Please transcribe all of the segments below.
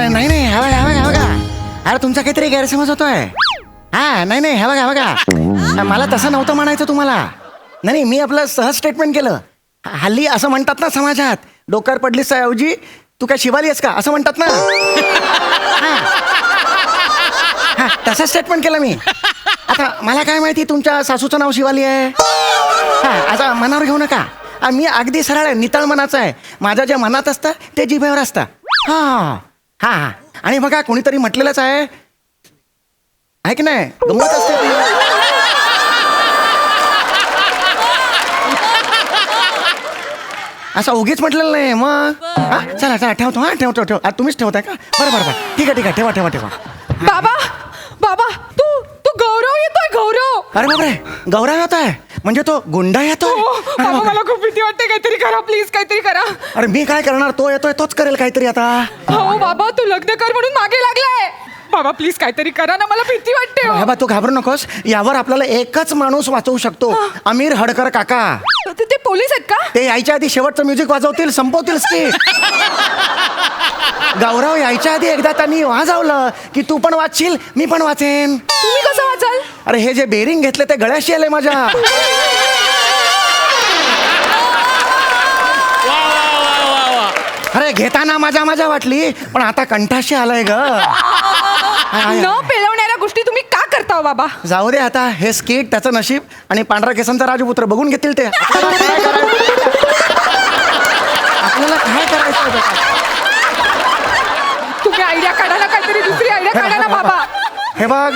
नाही नाही, हा बघा हा बघा हा बघा. अरे तुमचा काहीतरी गैरसमज होतोय. हा नाही नाही, हा बघा हा बघा. मला तसं नव्हतं म्हणायचं तुम्हाला. नाही नाही, मी आपलं सहज स्टेटमेंट केलं. हल्ली असं म्हणतात ना समाजात, डोक्यावर पडलीस ऐवजी तू काय शिवाली आहेस का असं म्हणतात ना. हा, तसं स्टेटमेंट केलं मी. आता मला काय माहिती तुमच्या सासूचं नाव शिवाली आहे. हा, आता मनावर घेऊ नका. मी अगदी सरळ आहे, नितळ मनाचं आहे. माझ्या जे मनात असतं ते जिभेवर असतं. हा हा हा. आणि बघा कोणीतरी म्हटलेलंच आहे की नाही, गंमत असते ती. असं उगीच म्हटलेलं नाही मग. हा चला चला ठेवतो. हा ठेवतो. तुम्हीच ठेवताय का? बरं बरं बरं, ठीक आहे ठेवा ठेवा ठेवा. बाबा बाबा तू तू गौरव येतोय गौरव. अरे बापरे, गौरव येत आहे म्हणजे तो गुंडा येतो. बाबा मला खूप भीती वाटते, काहीतरी करा प्लीज, काहीतरी करा. अरे मी काय करणार, तो येतोय तोच करेल काहीतरी आता. हो बाबा तू लग्न कर म्हणून मागे लागलाय. बाबा प्लीज काहीतरी करा ना, मला भीती वाटते. बाबा तू घाबरू नकोस, यावर आपल्याला एकच माणूस वाचवू शकतो, अमीर हडकर काका. ते पोलीस आहेत का? ते यायच्या आधी शेवटचं म्युझिक वाजवतील, संपवतील स्किट. गौरव यायच्या आधी एकदा त्यांनी वाजवलं की तू पण वाचशील, मी पण वाचेन. तुम्ही कसं वाचाल? अरे हे जे बेरिंग घेतले ते गळ्याशी आले माझ्या. अरे घेताना मजा मजा वाटली, पण आता कंठाशी आलाय ग. न पेलवणाऱ्या गोष्टी तुम्ही का करता हो बाबा? जाऊ दे आता, हे स्किट त्याचं नशीब आणि पांढरा केसांचा राजपुत्र बघून घेतील ते. आपल्याला काय करायचं? तुम्ही आयडिया काढा ना, काहीतरी दुसरी आयडिया काढा ना बाबा. हे बघ,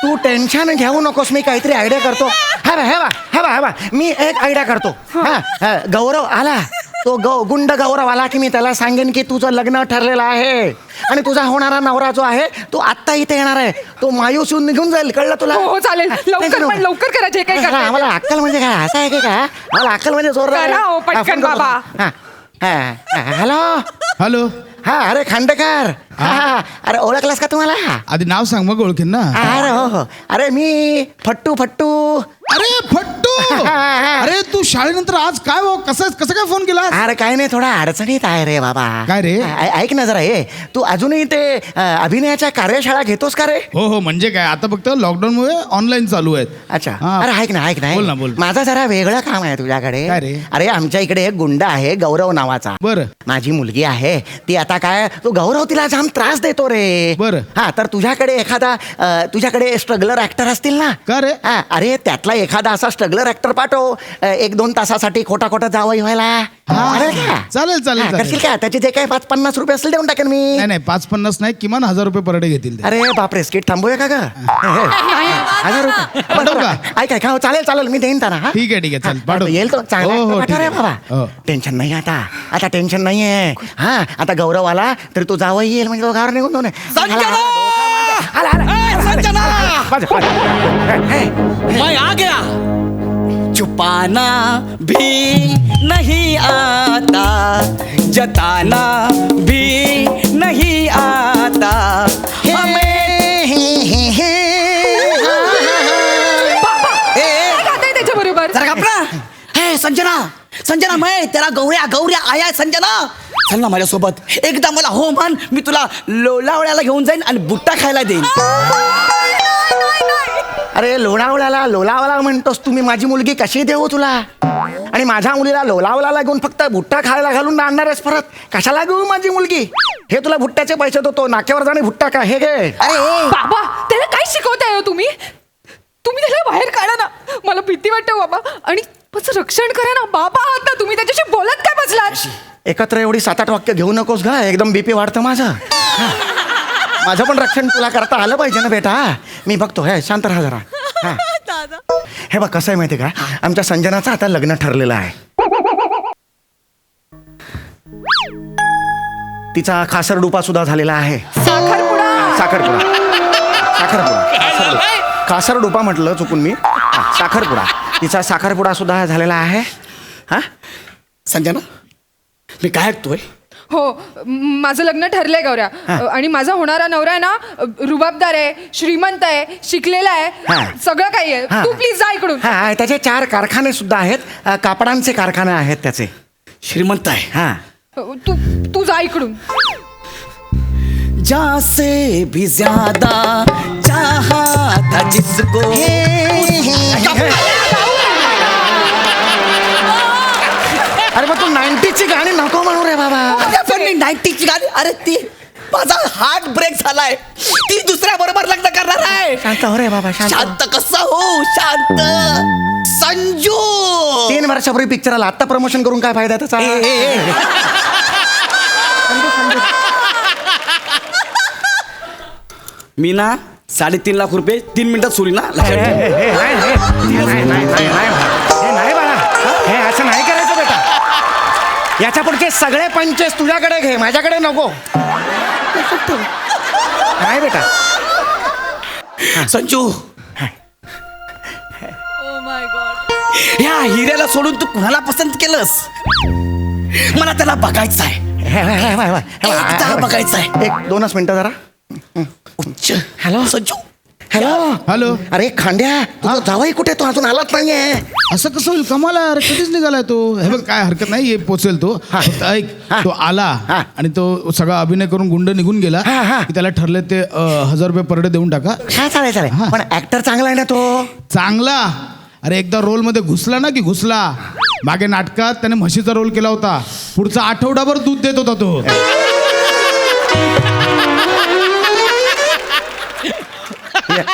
तू टेन्शन घेऊ नकोस, मी काहीतरी आयडिया करतो. हे बा मी एक आयडिया करतो. हा गौरव आला, तो गुंड गौरव आला की मी त्याला सांगेन की तुझं लग्न ठरलेलं आहे आणि तुझा होणारा नवरा जो आहे तो आत्ता इथे येणार आहे. तो मायूस होऊन निघून जाईल, कळलं तुला? हो चालेल, लवकर पण लवकर करा जे काही करताय. मला अक्कल म्हणजे काय असं आहे की काय? मला अक्कल म्हणजे जोर. करा हो, पटकन बाबा. Hello hello. हा अरे खांडेकर. हा अरे ओळखलास का तुम्हाला? आधी नाव सांग मग ओळखीन ना. अरे हो अरे मी फट्टू. अरे फट्टू. अरे तू शाळेनंतर आज काय कसं काय फोन केला? अरे काय नाही, थोडा अडचणीत आहे रे बाबा. काय रे? ऐक ना जरा, हे तू अजूनही ते अभिनयाच्या कार्यशाळा घेतोस का रे? हो म्हणजे काय, आता फक्त लॉकडाऊन मुळे ऑनलाईन चालू आहेत. अच्छा. हा. अरे ऐक ना बोल ना, बोल. माझं जरा वेगळं काम आहे तुझ्याकडे. काय रे? अरे आमच्या इकडे एक गुंड आहे गौरव नावाचा. बरं. माझी मुलगी आहे ती. आता काय तो गौरव तिला जाम त्रास देतो रे. बरं. हा तर तुझ्याकडे तुझ्याकडे स्ट्रगलर ऍक्टर असतील ना? का रे? हा अरे त्यातला एखादा असा स्ट्रगलर ऍक्टर पाठव, 1-2 तासासाठी खोटा जावई व्हायला. चालेल करशील का? त्याचे जे काही 5-50 रुपये असतील देऊन टाकेन मी. नाही 5-50 नाही, किमान 1000 रुपये पर डे घेतील ते. अरे बापरे, स्किट थांबूया का ग? 1000 रुपये पाठवू का? ऐक चालेल मी देईन त्यांना. ठीक आहे चल पाठव. येईल तो हो, चांगला ठीक आहे. बाबा. हो. टेन्शन नाही आता टेन्शन नाहीये. हा आता गौरव आला तरी तो जावई येईल म्हणजे तो घावर निघून जाऊ नये. मैं आ गया, छुपाना भी नहीं आता, जताना भी नहीं आता हमें. त्याच्या बरोबर जरा गप्पा. हे संजना मैं तेरा गौऱ्या आया है. संजना चल ना माझ्यासोबत, एकदा मला हो म्हण, मी तुला लोणावळ्याला घेऊन जाईन आणि बुट्टा खायला देईन. अरे लोणावळ्याला म्हणतोस तुम्ही? माझी मुलगी कशी देऊ तुला? आणि माझ्या मुलीला लोणावळ्याला घेऊन फक्त भुट्टा खायला घालून आणणार आहेस परत? कशाला घेऊ माझी मुलगी? हे तुला भुट्ट्याचे पैसे देतो, नाक्यावर जाणे भुट्टा का हे घे. अरे बाबा त्याला काय शिकवताय हो तुम्ही? त्याला बाहेर काढा ना, मला भीती वाटते बाबा. आणि त्याचं रक्षण करा ना बाबा. आहात ना तुम्ही, त्याच्याशी बोलत काय बसलात? एकत्र एवढी 7-8 वाक्य घेऊ नकोस ग, एकदम बीपी वाढतं माझं. माझं पण रक्षण तुला करता आलं पाहिजे ना बेटा. मी बघतो. हे शांत राहा जरा. हे बघ कसं आहे माहिती का, आमच्या संजनाचं आता लग्न ठरलेलं आहे. तिचा खासरडुपा सुद्धा झालेला आहे. खासरडुपा म्हटलं चुकून मी. साखरपुडा. तिचा साखरपुडा सुद्धा झालेला आहे. हा संजना मी काय ऐकतोय? हो माझं लग्न ठरलंय गौऱ्या. आणि माझा होणारा नवरा आहे ना, रुबाबदार आहे, श्रीमंत आहे, शिकलेला आहे, सगळं काही आहे. तू प्लीज जा इकडून. हा त्याचे 4 कारखाने सुद्धा आहेत, कापडांचे कारखाने आहेत त्याचे. श्रीमंत आहे. हा तू जा इकडून. जासे भी ज्यादा चाहा था जिसको अरे मग तू 90ची गाणी नको म्हणू रे बाबा. अरे पण मी 90ची गाणी अरे ती माझा हार्ट ब्रेक झालाय ती दुसऱ्या बरोबर लग्न करणार आहे. शांत हो रे बाबा शांत. शांत कसा हो शांत संजू 3 वर्षापूर्वी पिक्चर आला आता प्रमोशन करून काय फायदा त्याचा. मी ना 3.5 लाख रुपये 3 मिनिटात सोडी ना लक्षात ठेव. नाही बाळा हे असं नाही करायचं बेटा. याच्या पुढचे सगळे पंचेस तुझ्याकडे घे माझ्याकडे नको. नाही बेटा. संजू ह्या हिऱ्याला सोडून तू कुणाला पसंत केलंस मला त्याला बघायचं आहे एकदा बघायचं आहे. 1-2 मिनिटं जरा. उच्च हॅलो संजू हॅलो हॅलो अरे खांड्या तुझा जावाई कुठे तो अजून आलाच नाहीये. असं कसं होईल कमाला यार कधीच निघालाय तो. हे बघ काय हरकत नाही ये पोचेल तो. फक्त ऐक हा. तो आला हा. आणि तो सगळा अभिनय करून गुंड निघून गेला हा, हा. की त्याला ठरले ते 1000 रुपये पर डे देऊन टाका. काय चालेल हा. पण ऍक्टर चांगला आहे ना तो. चांगला अरे एकदा रोल मध्ये घुसला ना की घुसला. मागे नाटकात त्याने म्हशीचा रोल केला होता पुढचा आठवडाभर दूध देत होता तो.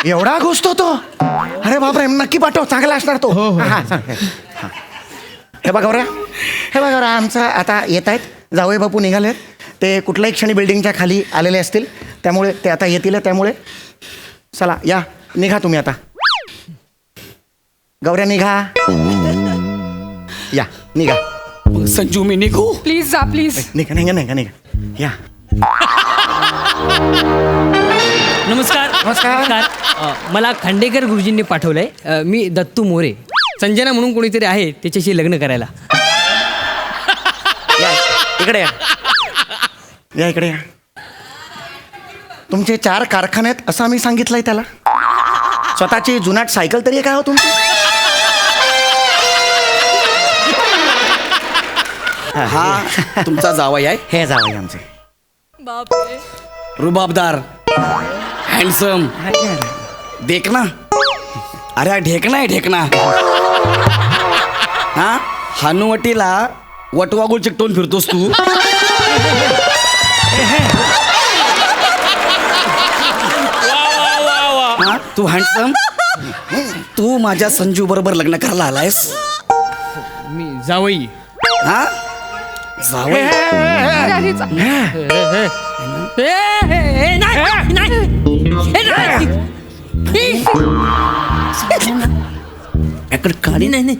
एवढा घुसतो तो. अरे बापरे नक्की पाठव चांगला असणार तो. हो, हो. हा, सांग. हा. हे बघा बरं आमचं आता येत आहेत जावई बापू निघालेत. ते कुठल्याही क्षणी बिल्डिंगच्या खाली आलेले असतील त्यामुळे ते आता येतील. त्यामुळे चला या निघा तुम्ही आता. गौऱ्या निघा या निघा संजू मी निघू प्लीज जा प्लीज. निघा या. नमस्कार नमस्कार. मला खांडेकर गुरुजींनी पाठवलंय. मी दत्तू मोरे संजना म्हणून कोणीतरी आहे त्याच्याशी लग्न करायला. या इकडे या इकडे या. तुमचे 4 कारखाने आहेत असं आम्ही सांगितलंय त्याला. स्वतःची जुनाट सायकल तरी आहे काय हो तुमची. हा तुमचा जावई आहे हे जावई आमचे. रुबाबदार हँडसम देखना अरे हा ढेकणा आहे ढेकणा. हा हनुवटीला वटवागुळ चिकटवून फिरतोस तू. हा तू हँडसम तू माझ्या संजू बरोबर लग्न करायला आलायस. मी जावई. हा जावई अरे, अरे, जा. याकडे काढी नाही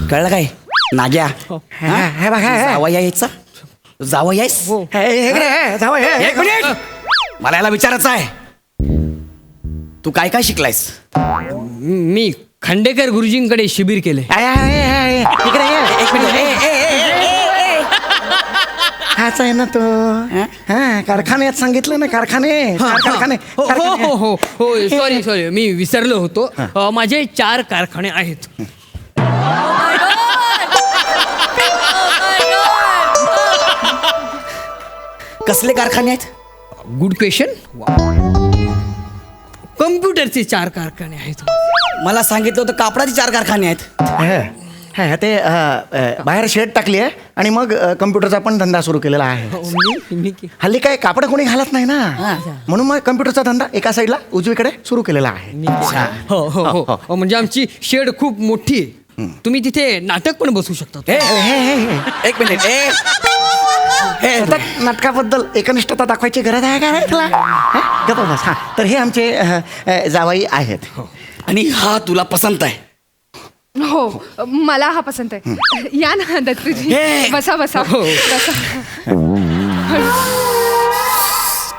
कळलं काय नाग्या हे बघा जावई यायचा जावई यायस. जावई एक मिनिट मला याला विचारायचं आहे तू काय काय शिकलायस. मी खांडेकर गुरुजींकडे शिबिर केले. इकडे ये. एक मिनिट हाच आहे ना तो. हा कारखान्यात सांगितलं ना कारखाने. हो हो हो हो हो सॉरी मी विसरलो होतो. माझे 4 कारखाने आहेत. कसले कारखाने आहेत. Good question. कम्प्युटरचे 4 कारखाने आहेत. मला सांगितलं होतं कापडाचे 4 कारखाने आहेत. ते बाहेर शेड टाकली आहे आणि मग कम्प्युटरचा पण धंदा सुरू केलेला आहे. हल्ली काय कापड कोणी घालत नाही ना म्हणून मग कम्प्युटरचा धंदा एका साईडला उजवीकडे सुरू केलेला आहे. हो हो हो म्हणजे आमची शेड खूप मोठी आहे. तुम्ही तिथे नाटक पण बसवू शकता. एक मिनिट सतत नाटकाबद्दल एकनिष्ठता दाखवायची गरज आहे का रे तुला. गप्प बस. हा तर हे आमचे जावई आहेत. आणि हा तुला पसंत आहे. हो मला हा पसंत आहे. या ना दत्तूजी हे. बसा बसा बसा.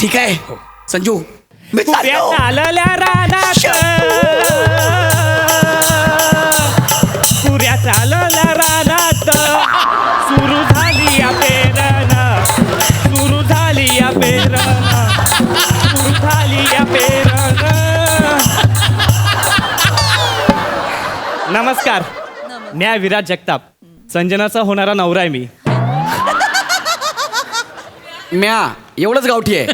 ठीक आहे संजू मी चाललो. चालल्या रानात पुऱ्या चालल्या रानात सुरू झाली या पेरणं सुरू झाली या पेरणं सुरू झाली या पेरणं. नमस्कार न्या विराज जगताप संजनाचा होणारा नवरा आहे मी. म्या एवढंच गावठी आहे.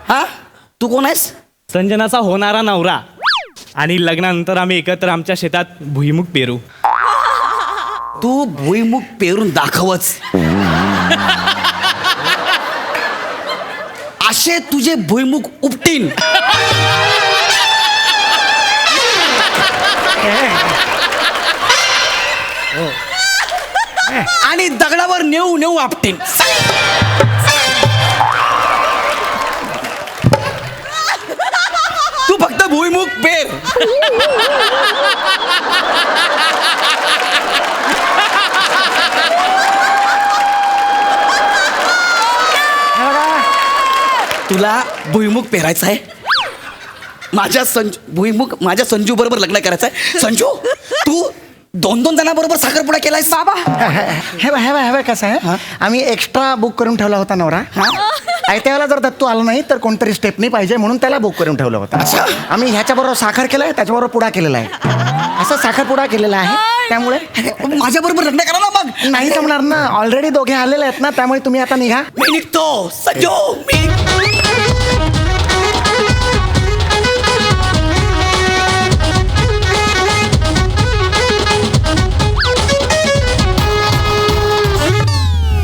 हा तू कोण आहेस? संजनाचा होणारा नवरा आणि लग्नानंतर आम्ही एकत्र आमच्या शेतात भुईमुग पेरू. तू भुईमुग पेरून दाखवच. असे तुझे भुईमुग उपटीन. आणि दगडावर नेऊ नेऊ आपटीन. तू फक्त भुईमुग पेर. तुला भुईमुग पेरायचा आहे. भुईमुग माझ्या संजू बरोबर लग्न करायचं आहे. संजू तू 2-2 जणांबरोबर साखरपुडा केलायस बाबा. हे बघ हे बघ हे बघ कसं आहे, आम्ही एक्स्ट्रा बुक करून ठेवला होता नवरा. आयत्या वेळेला जर दत्तू आला नाही तर कोणतरी स्टेपनी पाहिजे म्हणून त्याला बुक करून ठेवलं होतं. आम्ही ह्याच्याबरोबर साखर केलाय, त्याच्याबरोबर पुडा केलेला आहे. असं साखरपुडा केलेला आहे. त्यामुळे माझ्या बरोबर लग्न करा ना मग. नाही जमणार ना, ऑलरेडी दोघे आलेले आहेत ना, त्यामुळे तुम्ही आता निघा. मी निघतो संजू. मी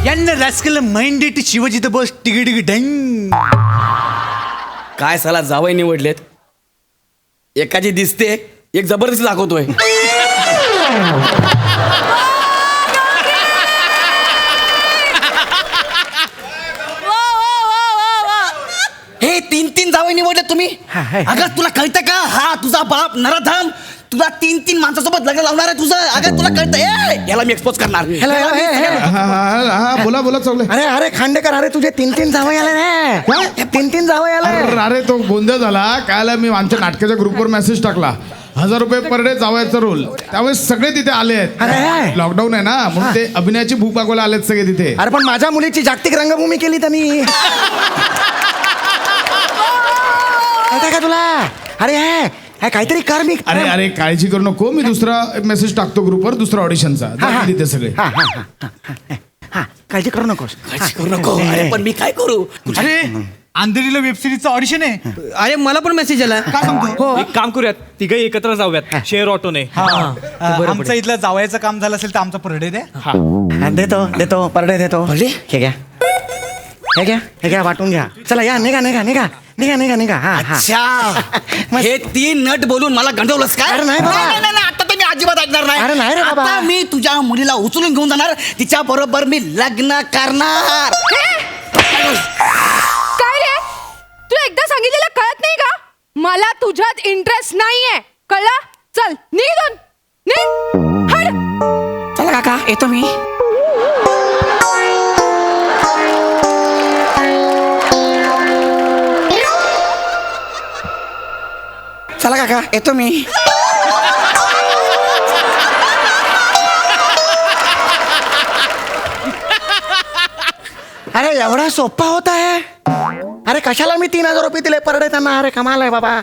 यांना राजकीय माइंडेड शिवाजी तर बस टिकी टिकी डंग. काय साला जावई निवडलेत. एकाची दिसते एक जबरदस्ती दाखवतोय. हे 3 जावई निवडले तुम्ही. हा, हा. अगं तुला कळतं का? हा तुझा बाप नराधम तुला 3 माणसासोबत लग्न लावणार आहे तुझं. अगं तुला कळतं? याला मी एक्सपोज करणार. हेलो, हे, हे. हा बोला बोला चौगले. अरे अरे खांडेकर, अरे तुझे 3 जावई आले ना. 3 जावई आले. अरे तो गोंधळ झाला. काल मी आमच्या नाटकाच्या ग्रुपवर मेसेज टाकला, 1000 रुपये पर डे जावायचा रोल. त्यामुळे सगळे तिथे आले आहेत. अरे. लॉकडाऊन आहे ना, म्हणून ते अभिनयाची भूक मागवायला आलेत सगळे तिथे. अरे पण माझ्या मुलीची जागतिक रंगभूमी केली त्यांनी. कळतंय का तुला? अरे हे काहीतरी कर मी. अरे अरे काळजी करू नको, मी दुसरा मेसेज टाकतो ग्रुपवर, दुसरा ऑडिशनचा. तिथे सगळे. हा काळजी करू नकोस. काळजी करू नको. अरे पण मी काय करू? अरे अंधेरीला वेब सिरीजचं ऑडिशन आहे. अरे मला पण मेसेज आला. काय सांगतो? एक काम करूयात, तिघे एकत्र जाऊयात शेअर ऑटोने. आमचं इथलं जावयाचं काम झालं असेल तर आमचा पर डे द्या. हा देतो देतो परडे देतो. भले. हे घ्या हे घ्या वाटून घ्या. चला या, निघा निघा निघा निघा निघा निघा. हा हा. अच्छा हे 3 नट बोलून मला गंडवलंस काय? अरे नाही बाबा. नाही, आता तर मी अजिबात ऐकणार नाही. अरे नाही रे बाबा. आता मी तुझ्या मुलीला उचलून घेऊन जाणार, तिच्या बरोबर मी लग्न करणार. काय रे, तुला एकदा सांगितलेलं कळत नाही का? मला तुझ्यात इंटरेस्ट नाहीये, कळलं? चल निघ निघ. हट. चला काका येतो मी. चला काका येतो मी. अरे एवढा सोपा होता है. अरे कशाला मी 3000 रुपये दिले परडे त्यांना. अरे कमाल आहे बाबा.